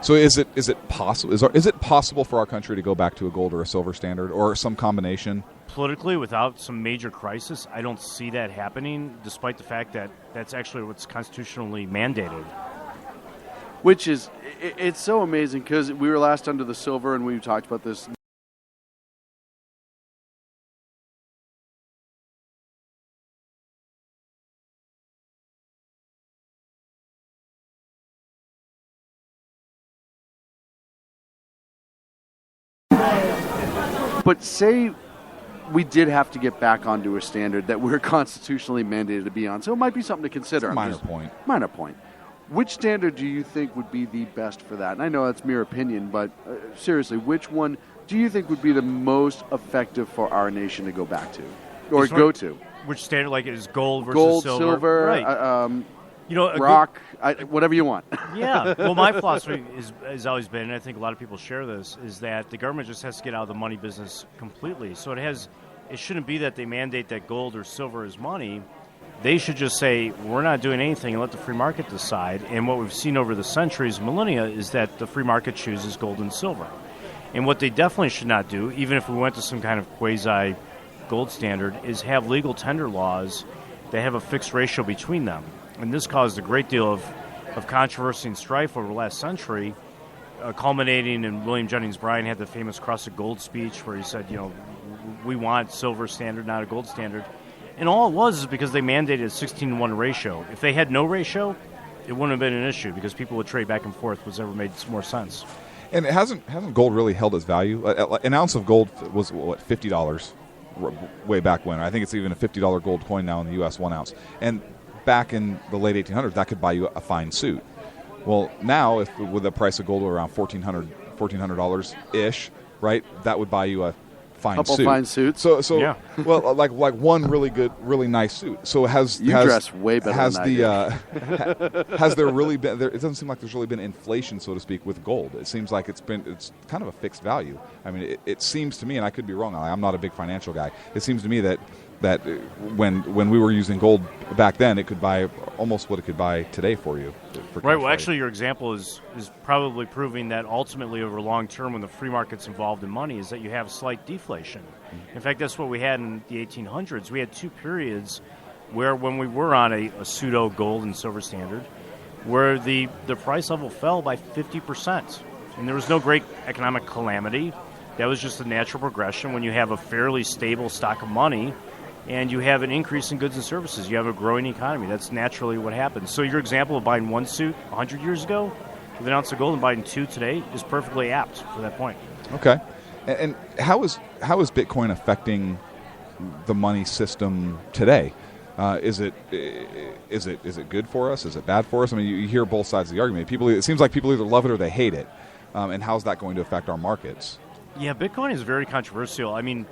So is it possible? Is it possible for our country to go back to a gold or a silver standard or some combination? Politically, without some major crisis, I don't see that happening, despite the fact that that's actually what's constitutionally mandated. Which is, it's so amazing because we were last under the silver and we talked about this. But say we did have to get back onto a standard that we're constitutionally mandated to be on. So it might be something to consider. Minor point. Minor point. Which standard do you think would be the best for that? And I know that's mere opinion, but seriously, which one do you think would be the most effective for our nation to go back to? Or go to? Which standard, like, is gold versus gold, silver? Right. Rock, whatever you want. Yeah. Well, my philosophy has always been, and I think a lot of people share this, is that the government just has to get out of the money business completely. So it shouldn't be that they mandate that gold or silver is money. They should just say, we're not doing anything and let the free market decide. And what we've seen over the centuries, millennia, is that the free market chooses gold and silver. And what they definitely should not do, even if we went to some kind of quasi-gold standard, is have legal tender laws that have a fixed ratio between them. And this caused a great deal of controversy and strife over the last century, culminating in William Jennings Bryan had the famous Cross of Gold speech where he said, we want silver standard, not a gold standard. And all it was is because they mandated a 16-to-1 ratio. If they had no ratio, it wouldn't have been an issue because people would trade back and forth, which never made more sense. And hasn't gold really held its value? An ounce of gold was, $50 way back when. I think it's even a $50 gold coin now in the U.S., 1 ounce. And back in the late 1800s, that could buy you a fine suit. Well, now, with the price of gold around $1,400-ish, right, that would buy you a fine couple suit. Fine suits. So yeah. Well, like one really good, really nice suit. So you dress way better than I do. Has there really been? It doesn't seem like there's really been inflation, so to speak, with gold. It seems like it's kind of a fixed value. I mean, it seems to me, and I could be wrong. I'm not a big financial guy. It seems to me that when we were using gold back then, it could buy almost what it could buy today for you. Right. Well, actually, your example is probably proving that ultimately over long term, when the free market's involved in money, is that you have slight deflation. In fact, that's what we had in the 1800s. We had two periods where when we were on a pseudo gold and silver standard, where the price level fell by 50%. And there was no great economic calamity. That was just a natural progression. When you have a fairly stable stock of money, and you have an increase in goods and services. You have a growing economy. That's naturally what happens. So your example of buying one suit 100 years ago with an ounce of gold and buying two today is perfectly apt for that point. Okay. And how is Bitcoin affecting the money system today? Is it good for us? Is it bad for us? I mean, you hear both sides of the argument. It seems like people either love it or they hate it. And how's that going to affect our markets? Yeah, Bitcoin is very controversial. I mean,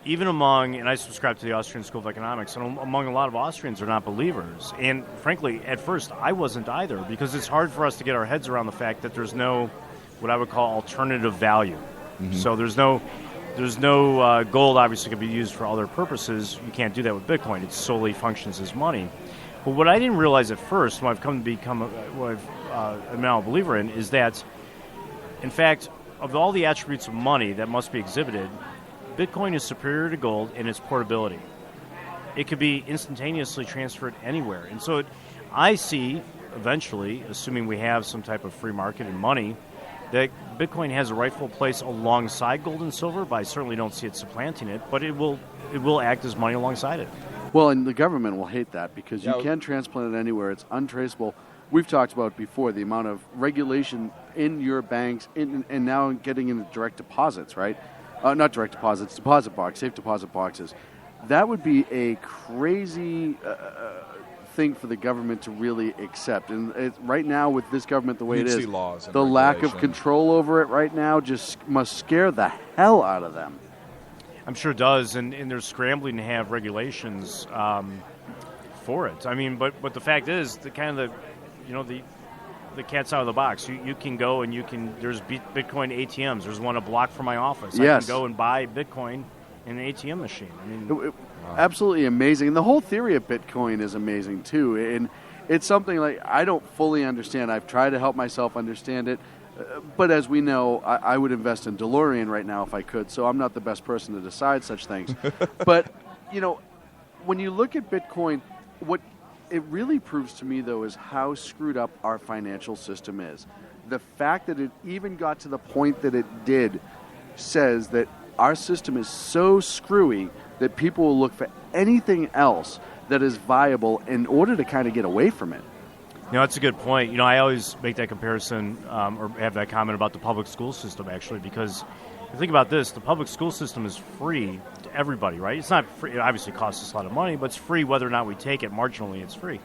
even among, and I subscribe to the Austrian School of Economics, and among a lot of Austrians are not believers. And frankly, at first, I wasn't either, because it's hard for us to get our heads around the fact that there's no, what I would call alternative value. Mm-hmm. So there's no gold obviously can be used for other purposes. You can't do that with Bitcoin. It solely functions as money. But what I didn't realize at first, when I've come to become what I'm now a believer in, is that, in fact, of all the attributes of money that must be exhibited, Bitcoin is superior to gold in its portability. It could be instantaneously transferred anywhere. And so I see, eventually, assuming we have some type of free market and money, that Bitcoin has a rightful place alongside gold and silver, but I certainly don't see it supplanting it, but it will act as money alongside it. Well, and the government will hate that because you can transplant it anywhere. It's untraceable. We've talked about before the amount of regulation in your banks and now getting into direct deposits, right? Not direct deposits, deposit box, safe deposit boxes. That would be a crazy thing for the government to really accept. And right now, with this government the way it is, laws the lack of control over it right now just must scare the hell out of them. I'm sure it does, and they're scrambling to have regulations for it. I mean, but the fact is, the cat's out of the box. You can go and there's Bitcoin ATMs. There's one a block from my office. Yes. I can go and buy Bitcoin in an ATM machine. I mean, absolutely amazing. And the whole theory of Bitcoin is amazing too. And it's something like I don't fully understand. I've tried to help myself understand it. But as we know, I would invest in DeLorean right now if I could. So I'm not the best person to decide such things. But, when you look at Bitcoin, what it really proves to me, though, is how screwed up our financial system is. The fact that it even got to the point that it did says that our system is so screwy that people will look for anything else that is viable in order to kind of get away from it. That's a good point. I always make that comparison or have that comment about the public school system, actually, because think about this. The public school system is free to everybody, right? It's not free. It obviously costs us a lot of money, but it's free whether or not we take it. Marginally, it's free.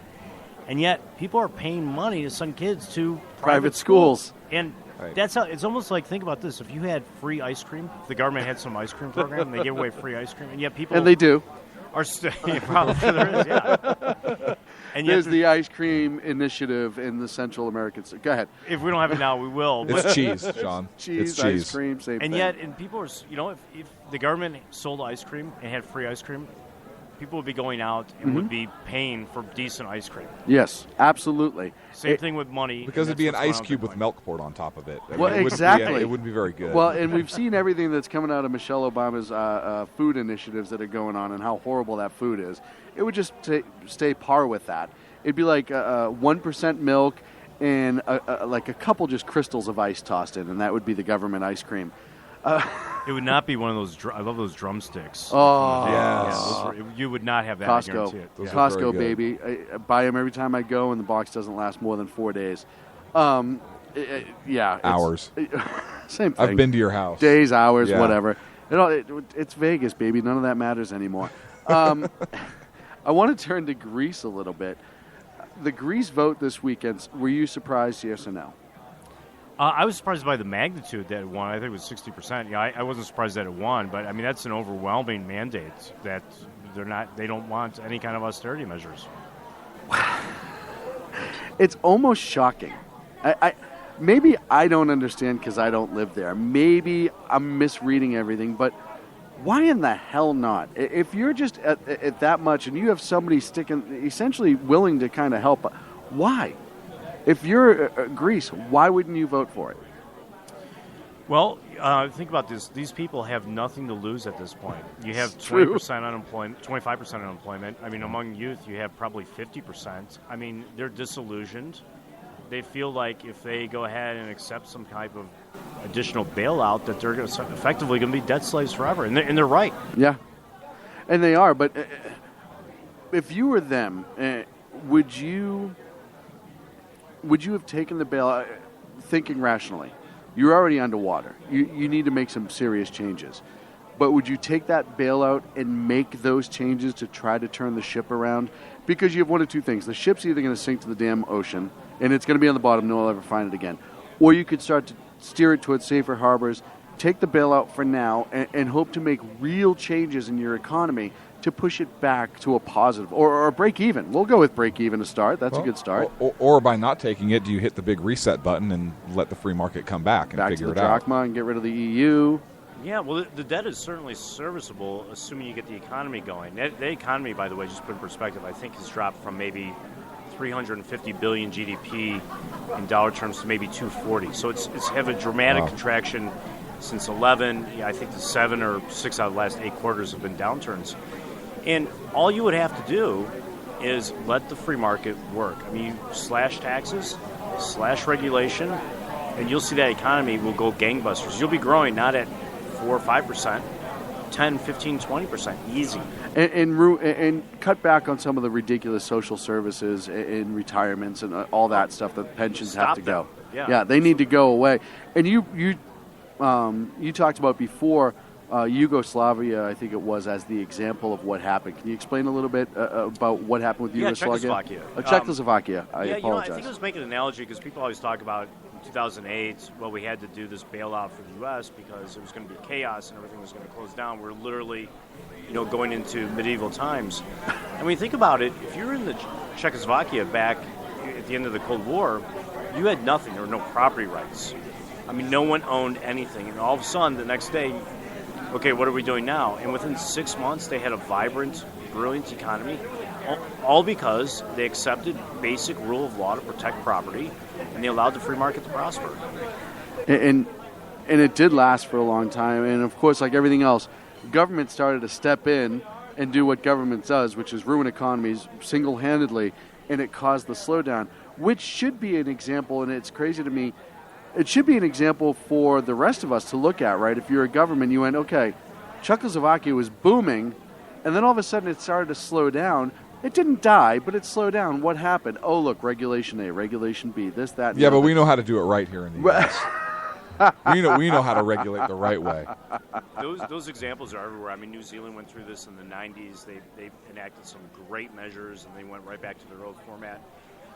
And yet, people are paying money to send kids to private schools. And that's how it's almost like, think about this. If you had free ice cream, if the government had some ice cream program, and they give away free ice cream, and yet people... And they do. Probably there is, yeah. And there's the ice cream initiative in the Central American... Go ahead. If we don't have it now, we will. It's cheese, John. Cheese, ice cream, same thing. And people are... if the government sold ice cream and had free ice cream, people would be going out and would be paying for decent ice cream. Yes, absolutely. Same thing with money. Because it'd be an ice cube with milk poured on top of it. Exactly. It wouldn't be very good. Well, and we've seen everything that's coming out of Michelle Obama's food initiatives that are going on and how horrible that food is. It would just stay par with that. It'd be like 1% milk and like a couple just crystals of ice tossed in, and that would be the government ice cream. It would not be one of those. I love those drumsticks. Oh, yes. You would not have that. Costco, Costco, baby. I buy them every time I go, and the box doesn't last more than 4 days. Hours. Same thing. I've been to your house. Days, hours, whatever. It's Vegas, baby. None of that matters anymore. I want to turn to Greece a little bit. The Greece vote this weekend. Were you surprised? Yes or no? I was surprised by the magnitude that it won. I think it was 60%. Yeah, I wasn't surprised that it won, but I mean that's an overwhelming mandate that they don't want any kind of austerity measures. It's almost shocking. Maybe I don't understand because I don't live there. Maybe I'm misreading everything, but why in the hell not? If you're just at that much and you have somebody essentially willing to kind of help, why? If you're Greece, why wouldn't you vote for it? Well, think about this. These people have nothing to lose at this point. You have 20% unemployment, 25% unemployment. I mean, among youth, you have probably 50%. I mean, they're disillusioned. They feel like if they go ahead and accept some type of additional bailout, that they're effectively going to be debt slaves forever. And they're right. Yeah. And they are, but if you were them, would you have taken the bailout, thinking rationally? You're already underwater. You need to make some serious changes. But would you take that bailout and make those changes to try to turn the ship around? Because you have one of two things. The ship's either going to sink to the damn ocean, and it's going to be on the bottom, no one will ever find it again. Or you could start to steer it towards safer harbors, take the bailout for now, and hope to make real changes in your economy to push it back to a positive, or break even. We'll go with break even to start. That's a good start. Or by not taking it, do you hit the big reset button and let the free market come back and figure it out? Back to the drachma and get rid of the EU. Yeah, well, the debt is certainly serviceable, assuming you get the economy going. The economy, by the way, just put in perspective, I think has dropped from maybe 350 billion GDP in dollar terms to maybe 240. So it's have a dramatic contraction since 11. Yeah, I think the 7 or 6 out of the last 8 quarters have been downturns. And all you would have to do is let the free market work. I mean, you slash taxes, slash regulation, and you'll see that economy will go gangbusters. You'll be growing not at 4 or 5%, 10, 15, 20%, easy. And cut back on some of the ridiculous social services and retirements and all that stuff that pensions have to go. Yeah, they need to go away. And you talked about before Yugoslavia, I think it was, as the example of what happened. Can you explain a little bit about what happened with Yugoslavia? Czechoslovakia. Czechoslovakia. I apologize. I think I was making an analogy because people always talk about in 2008, well, we had to do this bailout for the U.S. because it was going to be chaos and everything was going to close down. We're literally, going into medieval times. And when you think about it, if you're in the Czechoslovakia back at the end of the Cold War, you had nothing. There were no property rights. I mean, no one owned anything. And all of a sudden, the next day, okay, what are we doing now? And within 6 months, they had a vibrant, brilliant economy, all because they accepted basic rule of law to protect property, and they allowed the free market to prosper. And it did last for a long time. And, of course, like everything else, government started to step in and do what government does, which is ruin economies single-handedly, and it caused the slowdown, which should be an example, and it's crazy to me, it should be an example for the rest of us to look at, right? If you're a government, you went, okay, Czechoslovakia was booming, and then all of a sudden it started to slow down. It didn't die, but it slowed down. What happened? Oh, look, Regulation A, Regulation B, this, that, and yeah, but we know how to do it right here in the U.S. we know how to regulate the right way. Those examples are everywhere. I mean, New Zealand went through this in the 90s. They enacted some great measures, and they went right back to their old format.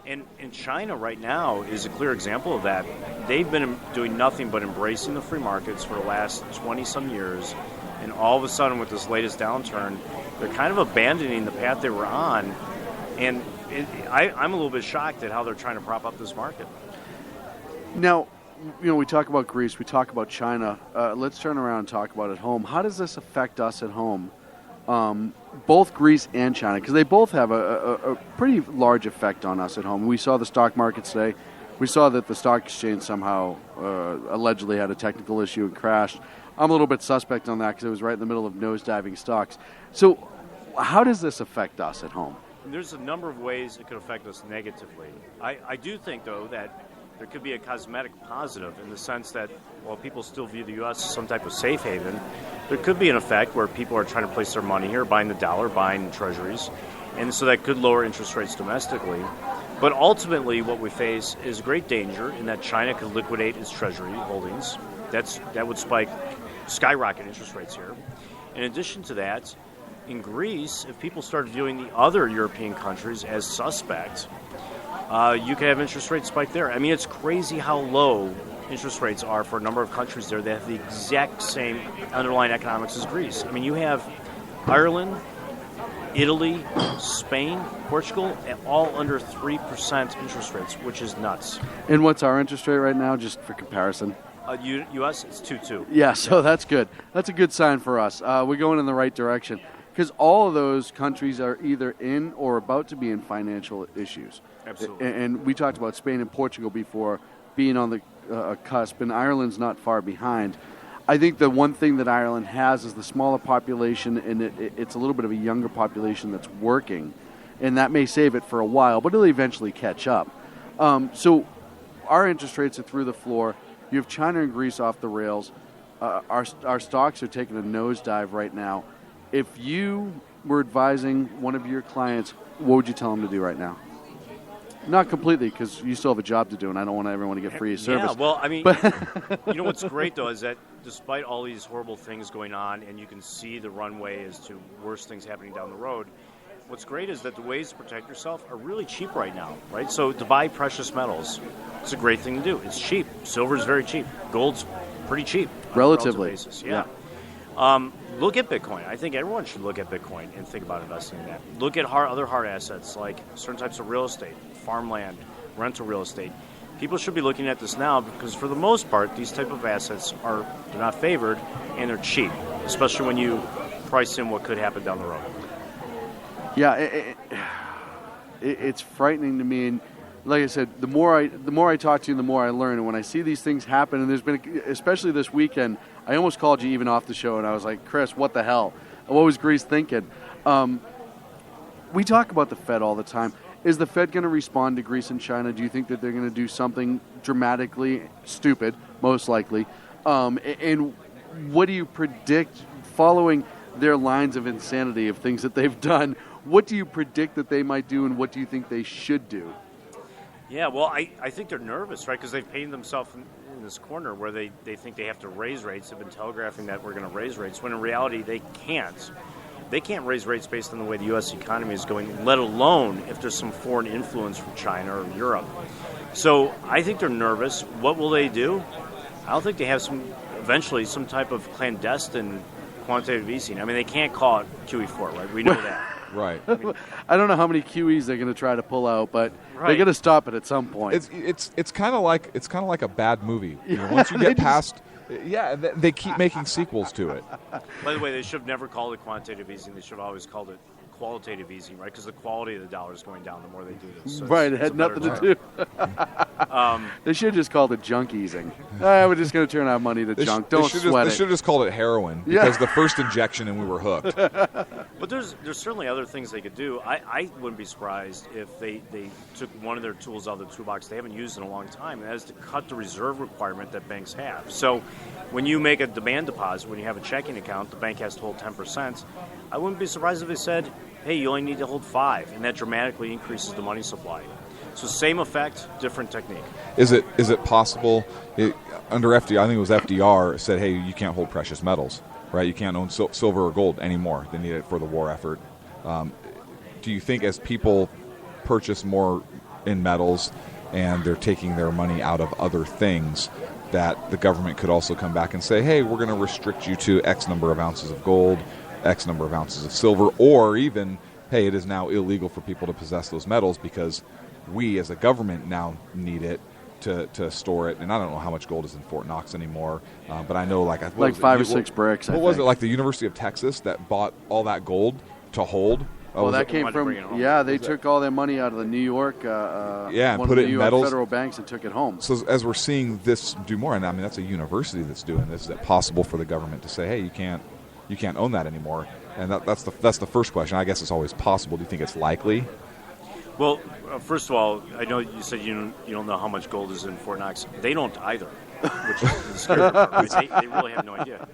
And China right now is a clear example of that. They've been doing nothing but embracing the free markets for the last 20-some years, and all of a sudden with this latest downturn, they're kind of abandoning the path they were on, and I'm a little bit shocked at how they're trying to prop up this market. Now, we talk about Greece, we talk about China. Let's turn around and talk about at home. How does this affect us at home? Both Greece and China, because they both have a pretty large effect on us at home. We saw the stock market today. We saw that the stock exchange somehow allegedly had a technical issue and crashed. I'm a little bit suspect on that because it was right in the middle of nosediving stocks. So how does this affect us at home? There's a number of ways it could affect us negatively. I do think, though, that there could be a cosmetic positive in the sense that while people still view the U.S. as some type of safe haven, there could be an effect where people are trying to place their money here, buying the dollar, buying treasuries, and so that could lower interest rates domestically. But ultimately, what we face is great danger in that China could liquidate its treasury holdings. That would skyrocket interest rates here. In addition to that, in Greece, if people start viewing the other European countries as suspect, you could have interest rates spike there. I mean, it's crazy how low interest rates are for a number of countries there that have the exact same underlying economics as Greece. I mean, you have Ireland, Italy, Spain, Portugal, all under 3% interest rates, which is nuts. And what's our interest rate right now, just for comparison? U.S., it's 2.2. Yeah, so that's good. That's a good sign for us. We're going in the right direction because all of those countries are either in or about to be in financial issues. Absolutely. And we talked about Spain and Portugal before being on the cusp, and Ireland's not far behind. I think the one thing that Ireland has is the smaller population, and it's a little bit of a younger population that's working, and that may save it for a while, but it'll eventually catch up. So our interest rates are through the floor. You have China and Greece off the rails. Our stocks are taking a nosedive right now. If you were advising one of your clients, what would you tell them to do right now? Not completely, because you still have a job to do, and I don't want everyone to get free service. Yeah, well, I mean, But you know what's great, though, is that despite all these horrible things going on, and you can see the runway as to worse things happening down the road, what's great is that the ways to protect yourself are really cheap right now, right? So to buy precious metals, it's a great thing to do. It's cheap. Silver is very cheap. Gold's pretty cheap. On a Relatively. relative basis. Yeah. Look at Bitcoin. I think everyone should look at Bitcoin and think about investing in that. Look at other hard assets like certain types of real estate, farmland, rental real estate. People should be looking at this now because for the most part, these type of assets they're not favored and they're cheap, especially when you price in what could happen down the road. Yeah, it's frightening to me, and like I said, the more I talk to you, the more I learn. And when I see these things happen, and there's been, especially this weekend, I almost called you even off the show, and I was like, Chris, what the hell? What was Greece thinking? We talk about the Fed all the time. Is the Fed going to respond to Greece and China? Do you think that they're going to do something dramatically stupid, most likely? And what do you predict, following their lines of insanity of things that they've done, what do you predict that they might do, and what do you think they should do? Yeah, well, I think they're nervous, right, because they've painted themselves in this corner where they think they have to raise rates. They've been telegraphing that we're going to raise rates, when in reality they can't. They can't raise rates based on the way the U.S. economy is going, let alone if there's some foreign influence from China or Europe. So I think they're nervous. What will they do? I don't think they have eventually some type of clandestine quantitative easing. I mean, they can't call it QE4, right? We know that. Right. I don't know how many QEs they're going to try to pull out, but they're going to stop it at some point. It's kind of like a bad movie. You know, once you get past, they keep making sequels to it. By the way, they should have never called it quantitative easing. They should have always called it qualitative easing, right? Because the quality of the dollar is going down the more they do this. So right, it had nothing to do. They should have just called it junk easing. We're just going to turn our money to junk. Don't sweat it. They should have just called it heroin because the first injection and we were hooked. But there's certainly other things they could do. I wouldn't be surprised if they took one of their tools out of the toolbox they haven't used in a long time, and that is to cut the reserve requirement that banks have. So when you make a demand deposit, when you have a checking account, the bank has to hold 10%. I wouldn't be surprised if they said, hey, you only need to hold 5%, and that dramatically increases the money supply. So same effect, different technique. Is it possible, under FDR, I think it was FDR, said, hey, you can't hold precious metals, right? You can't own silver or gold anymore. They need it for the war effort. Do you think as people purchase more in metals and they're taking their money out of other things, that the government could also come back and say, hey, we're going to restrict you to X number of ounces of gold, X number of ounces of silver, or even, hey, it is now illegal for people to possess those metals because we as a government now need it to store it. And I don't know how much gold is in Fort Knox anymore, but I know like 5 or 6 bricks. What was it, like the University of Texas that bought all that gold to hold? Well, that came from, they took all their money out of the New York, and one put of it the New in York metals. federal banks and took it home. So as we're seeing this do more, and I mean that's a university that's doing this, is it possible for the government to say, hey, you can't own that anymore? And that's the first question. I guess it's always possible. Do you think it's likely? Well, first of all, I know you said you don't know how much gold is in Fort Knox. They don't either, which is the scary part. Right? They really have no idea.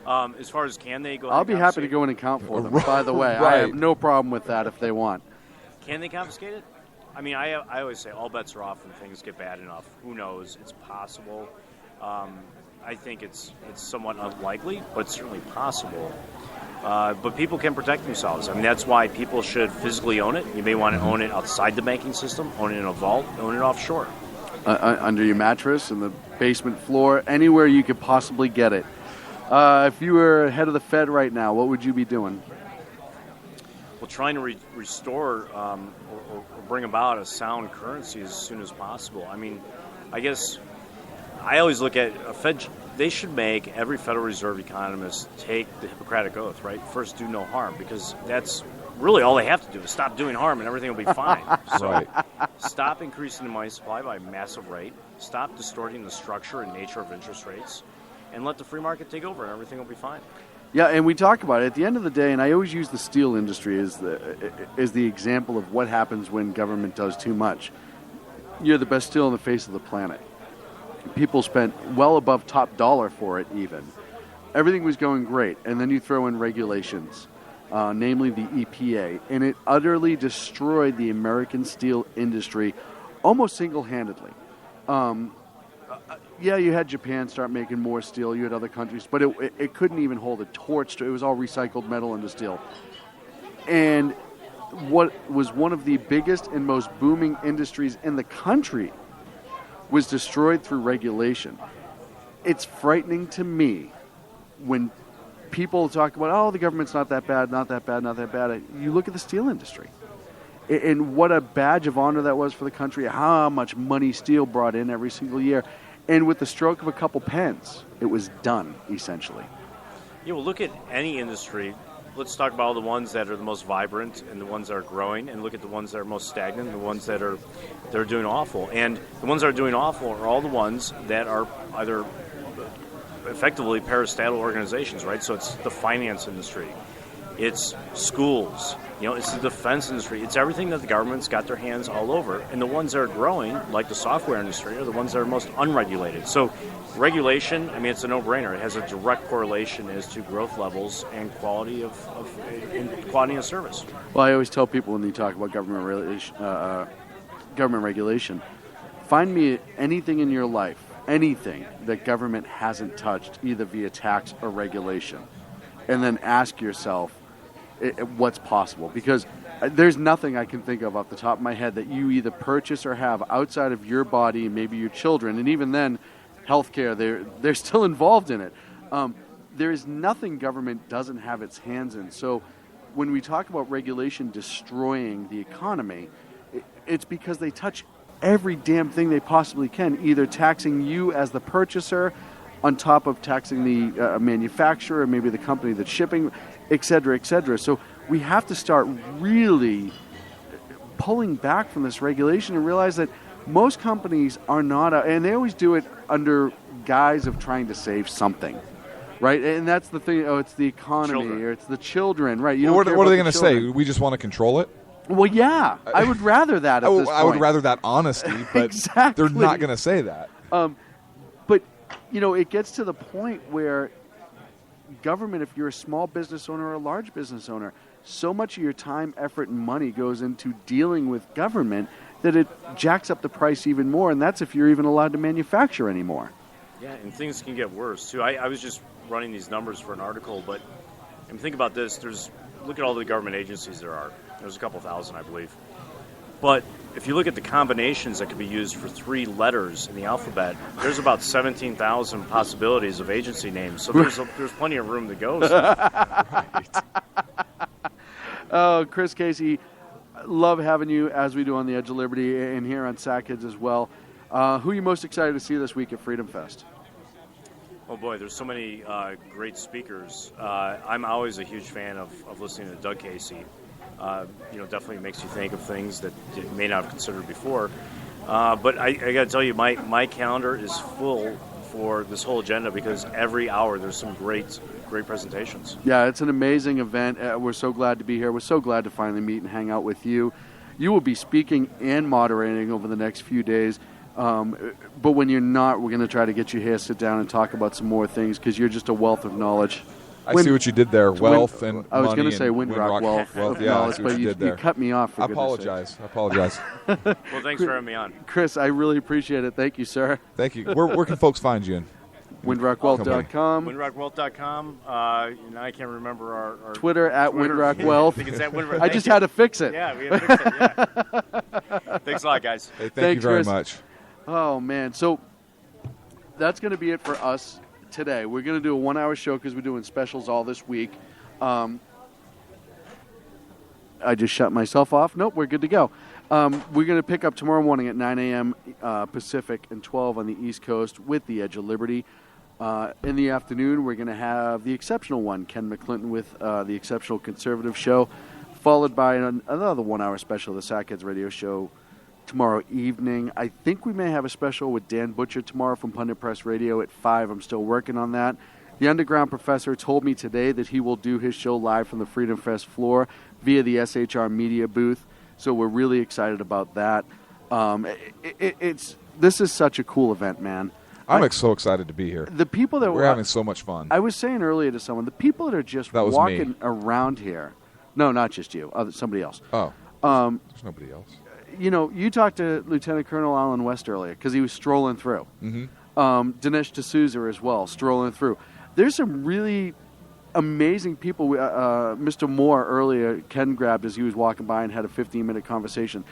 As far as can they go ahead I'll be happy to go in and count for them, by the way. Right. I have no problem with that if they want. Can they confiscate it? I mean, I always say all bets are off when things get bad enough. Who knows? It's possible. I think it's somewhat unlikely, but certainly possible. But people can protect themselves. I mean, that's why people should physically own it. You may want to own it outside the banking system, own it in a vault, own it offshore. Under your mattress, in the basement floor, anywhere you could possibly get it. If you were head of the Fed right now, what would you be doing? Well, trying to restore or bring about a sound currency as soon as possible. I mean, I guess I always look at a Fed. They should make every Federal Reserve economist take the Hippocratic Oath, right? First, do no harm, because that's really all they have to do is stop doing harm and everything will be fine. So stop increasing the money supply by a massive rate. Stop distorting the structure and nature of interest rates. And let the free market take over, and everything will be fine. Yeah, and we talk about it. At the end of the day, and I always use the steel industry as the example of what happens when government does too much. You're the best steel on the face of the planet. People spent well above top dollar for it even. Everything was going great, and then you throw in regulations. namely the EPA, and it utterly destroyed the American steel industry almost single-handedly. Yeah, you had Japan start making more steel, you had other countries, but it couldn't even hold a torch to it. It was all recycled metal into steel. And what was one of the biggest and most booming industries in the country was destroyed through regulation. It's frightening to me when people talk about, oh, the government's not that bad, not that bad, not that bad. You look at the steel industry and what a badge of honor that was for the country, how much money steel brought in every single year. And with the stroke of a couple pens, it was done, essentially. Yeah, well, look at any industry. Let's talk about all the ones that are the most vibrant and the ones that are growing, and look at the ones that are most stagnant and the ones that are doing awful. And the ones that are doing awful are all the ones that are either effectively parastatal organizations, right? So it's the finance industry, it's schools, it's the defense industry, it's everything that the government's got their hands all over. And the ones that are growing, like the software industry, are the ones that are most unregulated. So regulation, it's a no-brainer. It has a direct correlation as to growth levels and quality of service. Well, I always tell people when they talk about government regulation, find me anything in your life, anything that government hasn't touched, either via tax or regulation, and then ask yourself what's possible. Because there's nothing I can think of off the top of my head that you either purchase or have outside of your body and maybe your children, and even then, healthcare, they're still involved in it. There is nothing government doesn't have its hands in. So when we talk about regulation destroying the economy, it's because they touch every damn thing they possibly can, either taxing you as the purchaser on top of taxing the manufacturer, maybe the company that's shipping, et cetera, et cetera. So we have to start really pulling back from this regulation and realize that most companies are not, and they always do it under guise of trying to save something, right? And that's the thing. Oh, it's the economy, or it's the children, right? What are they going to say? We just want to control it? Well, yeah, I would rather that. At this point. I would rather that honesty, but exactly. They're not going to say that. But it gets to the point where government, if you're a small business owner or a large business owner, so much of your time, effort, and money goes into dealing with government that it jacks up the price even more, and that's if you're even allowed to manufacture anymore. Yeah, and things can get worse, too. I was just running these numbers for an article, but think about this. Look at all the government agencies there are. There's a couple thousand, I believe. But if you look at the combinations that could be used for 3 letters in the alphabet, there's about 17,000 possibilities of agency names. So there's plenty of room to go. Oh, Chris Casey, love having you, as we do on the Edge of Liberty and here on Sackheads as well. Who are you most excited to see this week at Freedom Fest? Oh boy, there's so many great speakers. I'm always a huge fan of listening to Doug Casey. Definitely makes you think of things that you may not have considered before. But I got to tell you, my calendar is full for this whole agenda because every hour there's some great presentations. Yeah, it's an amazing event. We're so glad to be here. We're so glad to finally meet and hang out with you. You will be speaking and moderating over the next few days. But when you're not, we're going to try to get you here, sit down, and talk about some more things because you're just a wealth of knowledge. I see what you did there. Wealth and I was going to say Windrock wealth of knowledge, but you cut me off. For I apologize. Well, thanks for having me on. Chris, I really appreciate it. Thank you, sir. Thank you. Where can folks find you in? WindrockWealth.com. WindrockWealth.com. I can't remember our Twitter at WindrockWealth. I think it's at Windrock. I just had to fix it. Yeah, we had to fix it. Yeah. Thanks a lot, guys. Hey, thank you very much. Oh, man. So that's going to be it for us today. We're going to do a 1-hour show because we're doing specials all this week. I just shut myself off. Nope, we're good to go. We're going to pick up tomorrow morning at 9 a.m. Pacific and 12 on the East Coast with the Edge of Liberty. In the afternoon, we're going to have the exceptional one, Ken McClinton, with the Exceptional Conservative Show, followed by another 1-hour special, the Sackheads Radio Show, tomorrow evening. I think we may have a special with Dan Butcher tomorrow from Pundit Press Radio at 5. I'm still working on that. The Underground Professor told me today that he will do his show live from the Freedom Fest floor via the SHR Media booth. So we're really excited about that. This is such a cool event, man. I'm so excited to be here. The people that we're having so much fun. I was saying earlier to someone, the people that are just walking around here No, not just you. Somebody else. Oh. There's nobody else. You know, you talked to Lieutenant Colonel Alan West earlier because he was strolling through. Mm-hmm. Dinesh D'Souza as well, strolling through. There's some really amazing people. Mr. Moore earlier, Ken grabbed as he was walking by and had a 15-minute conversation.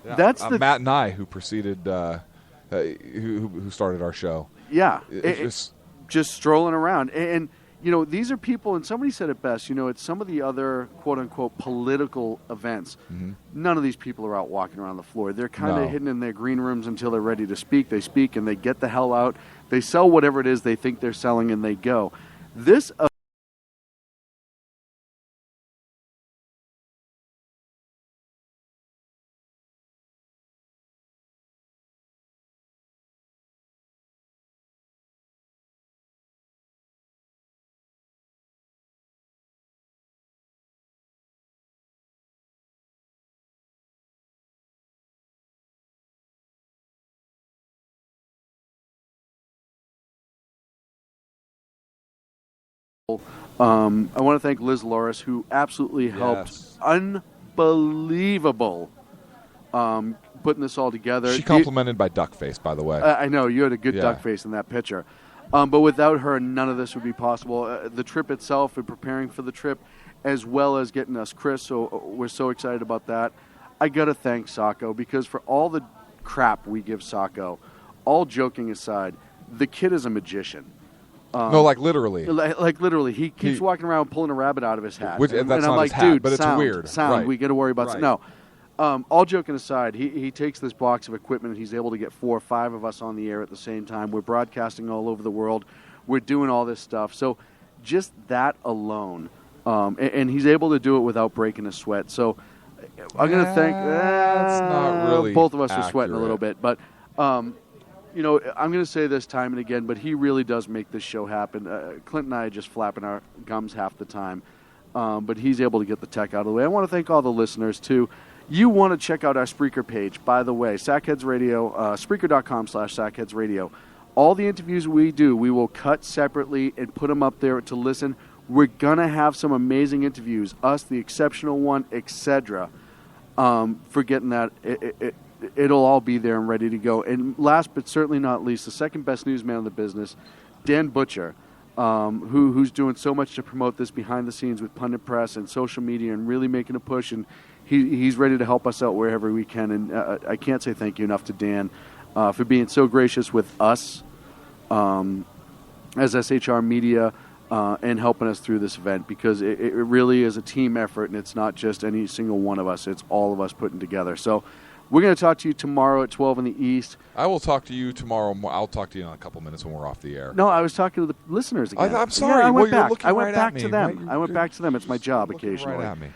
Yeah. That's Matt and I, who preceded, who started our show. Yeah, It's just strolling around. And, you know, these are people, and somebody said it best, you know, it's some of the other, quote-unquote, political events. Mm-hmm. None of these people are out walking around the floor. They're kind of No. hidden in their green rooms until they're ready to speak. They speak, and they get the hell out. They sell whatever it is they think they're selling, and they go. This I want to thank Liz Loris, who absolutely helped. Yes. Unbelievable putting this all together. She complimented by duck face, by the way. I know, you had a good Yeah. duck face in that picture. But without her, none of this would be possible. The trip itself and preparing for the trip, as well as getting us Chris, so we're so excited about that. I got to thank Sacco, because for all the crap we give Sacco, all joking aside, the kid is a magician. No, like literally. Like literally. He keeps walking around pulling a rabbit out of his hat. Which- and that's I'm not like, his hat, dude, but it's sound, weird. Sound, Right. we got to worry about Right. No. All joking aside, he takes this box of equipment and he's able to get 4 or 5 of us on the air at the same time. We're broadcasting all over the world. We're doing all this stuff. So just that alone, and he's able to do it without breaking a sweat. So I'm going to thank That's not really both of us are sweating a accurate. little bit. But, you know, I'm going to say this time and again, but he really does make this show happen. Clint and I are just flapping our gums half the time. But he's able to get the tech out of the way. I want to thank all the listeners, too. You want to check out our Spreaker page, by the way, Sackheads Radio, Spreaker.com/Sackheads Radio. All the interviews we do, we will cut separately and put them up there to listen. We're going to have some amazing interviews, us, the exceptional one, etc. Forgetting that, it'll all be there and ready to go. And last but certainly not least, the second best newsman in the business, Dan Butcher, who's doing so much to promote this behind the scenes with Pundit Press and social media and really making a push. And he's ready to help us out wherever we can. And I can't say thank you enough to Dan for being so gracious with us as SHR Media and helping us through this event, because it really is a team effort, and it's not just any single one of us. It's all of us putting together. So we're going to talk to you tomorrow at 12 in the East. I will talk to you tomorrow. I'll talk to you in a couple minutes when we're off the air. No, I was talking to the listeners again. I'm sorry. Yeah, I Well, went you're back. looking I went right back at to me. them. Right? I went back to them. It's my job occasionally. Right at me.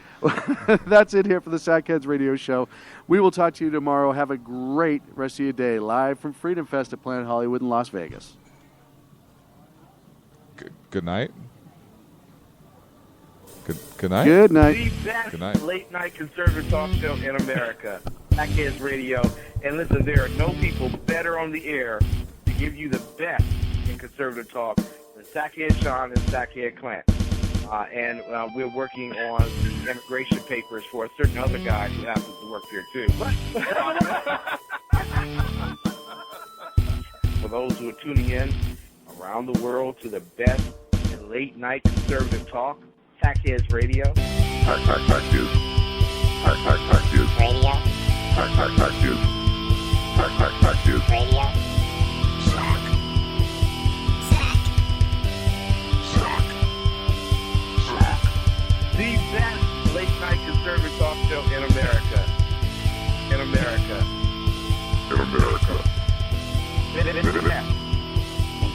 That's it here for the Sackheads Radio Show. We will talk to you tomorrow. Have a great rest of your day, live from Freedom Fest at Planet Hollywood in Las Vegas. Good night. Good night. Good night. The best Good night. late-night conservative talk show in America, Sackheads Radio. And listen, there are no people better on the air to give you the best in conservative talk than Sackhead Sean and Sackhead Clint. And we're working on the immigration papers for a certain other guy who happens to work here, too. For those who are tuning in around the world to the best in late-night conservative talk, Sackheads Radio. Sackheads. Sackheads. Radio. Sackheads. Sackheads. Radio. The best late-night conservative talk show in America. In America. In America. Into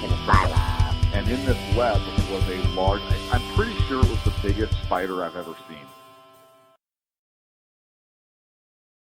the silo. And in this web was a large, I'm pretty sure it was the biggest spider I've ever seen.